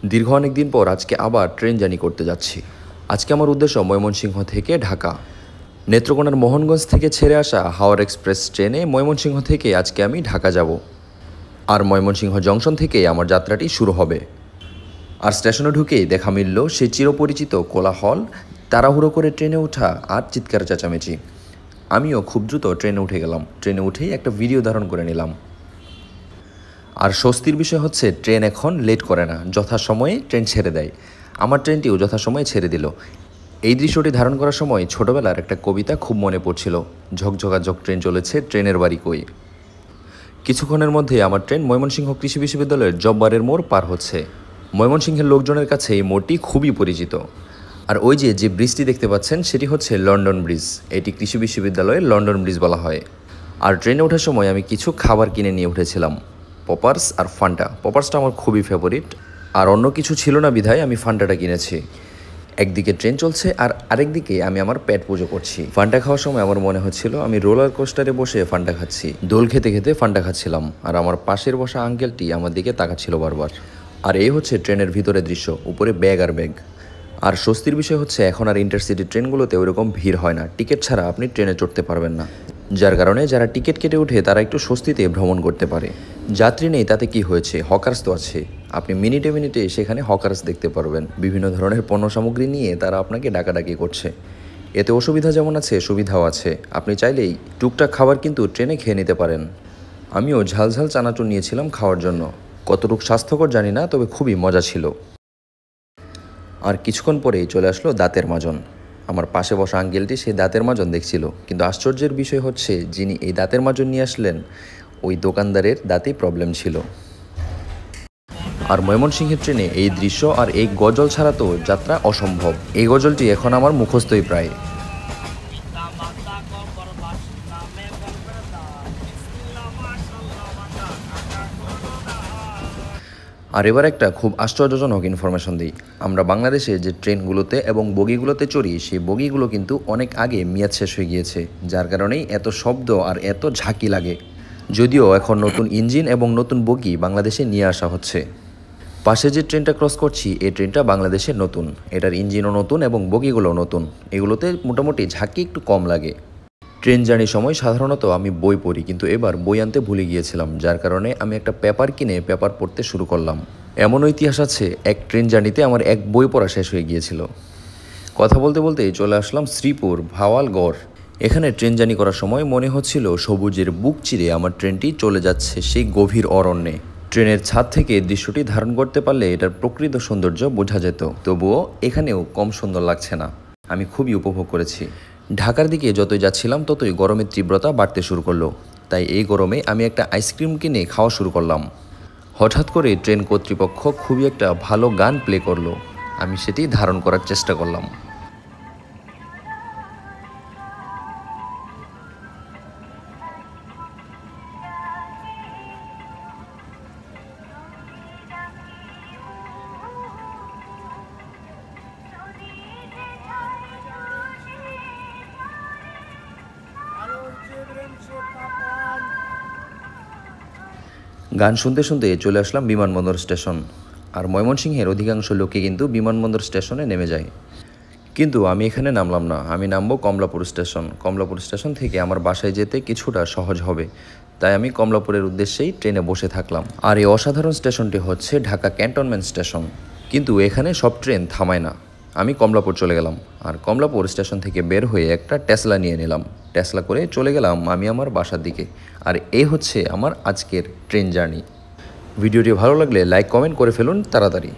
দীর্ঘ অনেক দিন পর আজকে আবার ট্রেন জার্নি করতে যাচ্ছি। আজকে আমার উদ্দেশ্য ময়মনসিংহ থেকে ঢাকা। নেত্রকোনার মোহনগঞ্জ থেকে ছেড়ে আসা হাওড় এক্সপ্রেস ট্রেনে ময়মনসিংহ থেকে আজকে আমি ঢাকা যাব। আর ময়মনসিংহ জংশন থেকে আমার যাত্রাটি শুরু হবে। আর স্টেশনে ঢুকেই দেখা মিলল সেই চিরপরিচিত কোলাহল, তাড়াহুড়ো করে ট্রেনে ওঠা আর চিৎকার চেঁচামেচি। আমিও খুব দ্রুত ট্রেনে উঠে গেলাম। ট্রেনে উঠেই একটা ভিডিও ধারণ করে নিলাম। আর স্বস্তির বিষয় হচ্ছে ট্রেন এখন লেট করে না, যথাসময়ে ট্রেন ছেড়ে দেয়। আমার ট্রেনটিও যথাসময়ে ছেড়ে দিল। এই দৃশ্যটি ধারণ করার সময় ছোটবেলার একটা কবিতা খুব মনে পড়ছিল, ঝকঝকাঝক ট্রেন চলেছে ট্রেনের বাড়ি কই। কিছুক্ষণের মধ্যে আমার ট্রেন ময়মনসিংহ কৃষি বিশ্ববিদ্যালয়ের জব্বারের মোড় পার হচ্ছে। ময়মনসিংহের লোকজনের কাছে এই মোড়টি খুবই পরিচিত। আর ওই যে ব্রিজটি দেখতে পাচ্ছেন সেটি হচ্ছে লন্ডন ব্রিজ। এটি কৃষি বিশ্ববিদ্যালয়ের লন্ডন ব্রিজ বলা হয়। আর ট্রেনে ওঠার সময় আমি কিছু খাবার কিনে নিয়ে উঠেছিলাম, পপার্স আর ফান্টা। পপার্সটা আমার খুবই ফেভারিট, আর অন্য কিছু ছিল না বিধায় আমি ফান্টাটা কিনেছি। একদিকে ট্রেন চলছে আর আরেকদিকে আমি আমার পেট পুজো করছি। ফান্টা খাওয়ার সময় আমার মনে হচ্ছিল আমি রোলার কোস্টারে বসে ফান্টা খাচ্ছি। দোল খেতে খেতে ফান্টা খাচ্ছিলাম, আর আমার পাশের বসা আঙ্কেলটি আমার দিকে তাকাচ্ছিল বারবার। আর এই হচ্ছে ট্রেনের ভিতরে দৃশ্য, উপরে ব্যাগ আর ব্যাগ। আর স্বস্তির বিষয় হচ্ছে এখন আর ইন্টারসিটি ট্রেনগুলোতে ওইরকম ভিড় হয় না। টিকিট ছাড়া আপনি ট্রেনে চড়তে পারবেন না, যার কারণে যারা টিকিট কেটে উঠে তারা একটু স্বস্তিতে ভ্রমণ করতে পারে। যাত্রী নেই তাতে কি হয়েছে, হকার্স তো আছে। আপনি মিনিটে মিনিটে সেখানে হকার্স দেখতে পারবেন। বিভিন্ন ধরনের পণ্য সামগ্রী নিয়ে তারা আপনাকে ডাকাডাকি করছে। এতে অসুবিধা যেমন আছে, সুবিধাও আছে। আপনি চাইলেই টুকটাক খাবার কিন্তু ট্রেনে খেয়ে নিতে পারেন। আমিও ঝালঝাল চানাচুর নিয়েছিলাম খাওয়ার জন্য। কতটুকু স্বাস্থ্যকর জানি না, তবে খুবই মজা ছিল। আর কিছুক্ষণ পরেই চলে আসলো দাঁতের মাজন। আমার পাশে বসা আঙ্কেলটি সেই দাঁতের মাজন দেখছিল, কিন্তু আশ্চর্যের বিষয় হচ্ছে যিনি এই দাঁতের মাজন নিয়ে আসলেন ওই দোকানদারের দাঁতেই প্রবলেম ছিল। আর ময়মনসিংহের ট্রেনে এই দৃশ্য আর এই গজল ছাড়া তো যাত্রা অসম্ভব। এই গজলটি এখন আমার মুখস্থই প্রায়। আর এবার একটা খুব আশ্চর্যজনক ইনফরমেশন দিই। আমরা বাংলাদেশে যে ট্রেনগুলোতে এবং বগিগুলোতে চড়ি, সেই বগিগুলো কিন্তু অনেক আগে মেয়াদ শেষ হয়ে গিয়েছে, যার কারণেই এত শব্দ আর এত ঝাঁকি লাগে। যদিও এখন নতুন ইঞ্জিন এবং নতুন বগি বাংলাদেশে নিয়ে আসা হচ্ছে। পাশে যে ট্রেনটা ক্রস করছি, এই ট্রেনটা বাংলাদেশে নতুন। এটার ইঞ্জিনও নতুন এবং বগিগুলোও নতুন। এগুলোতে মোটামুটি ঝাঁকি একটু কম লাগে। ট্রেন জার্নির সময় সাধারণত আমি বই পড়ি, কিন্তু এবার বই আনতে ভুলে গিয়েছিলাম, যার কারণে আমি একটা পেপার কিনে পেপার পড়তে শুরু করলাম। এমনও ইতিহাস আছে, এক ট্রেন জার্নিতে আমার এক বই পড়া শেষ হয়ে গিয়েছিল। কথা বলতে বলতেই চলে আসলাম শ্রীপুর ভাওয়ালগড়। এখানে ট্রেন জার্নি করার সময় মনে হচ্ছিল সবুজের বুক চিরে আমার ট্রেনটি চলে যাচ্ছে সেই গভীর অরণ্যে। ট্রেনের ছাদ থেকে দৃশ্যটি ধারণ করতে পারলে এটার প্রকৃত সৌন্দর্য বোঝা যেত, তবুও এখানেও কম সুন্দর লাগছে না। আমি খুবই উপভোগ করেছি। ঢাকার দিকে যতই যাচ্ছিলাম ততই গরমের তীব্রতা বাড়তে শুরু করলো। তাই এই গরমে আমি একটা আইসক্রিম কিনে খাওয়া শুরু করলাম। হঠাৎ করে ট্রেন কর্তৃপক্ষ খুবই একটা ভালো গান প্লে করলো। আমি সেটি ধারণ করার চেষ্টা করলাম। গান শুনতে শুনতে চলে আসলাম বিমানবন্দর স্টেশন। আর ময়মনসিংহের অধিকাংশ লোকে কিন্তু বিমানবন্দর স্টেশনে নেমে যায়, কিন্তু আমি এখানে নামলাম না। আমি নামবো কমলাপুর স্টেশন। কমলাপুর স্টেশন থেকে আমার বাসায় যেতে কিছুটা সহজ হবে, তাই আমি কমলাপুরের উদ্দেশ্যেই ট্রেনে বসে থাকলাম। আর এই অসাধারণ স্টেশনটি হচ্ছে ঢাকা ক্যান্টনমেন্ট স্টেশন, কিন্তু এখানে সব ট্রেন থামায় না। আমি কমলাপুর চলে গেলাম, আর কমলাপুর স্টেশন থেকে বের হয়ে একটা টেসলা নিয়ে নিলাম। টেসলা করে চলে গেলাম আমি আমার বাসার দিকে। আর এই হচ্ছে আমার আজকের ট্রেন জার্নি। ভিডিওটি ভালো লাগলে লাইক কমেন্ট করে ফেলুন তাড়াতাড়ি।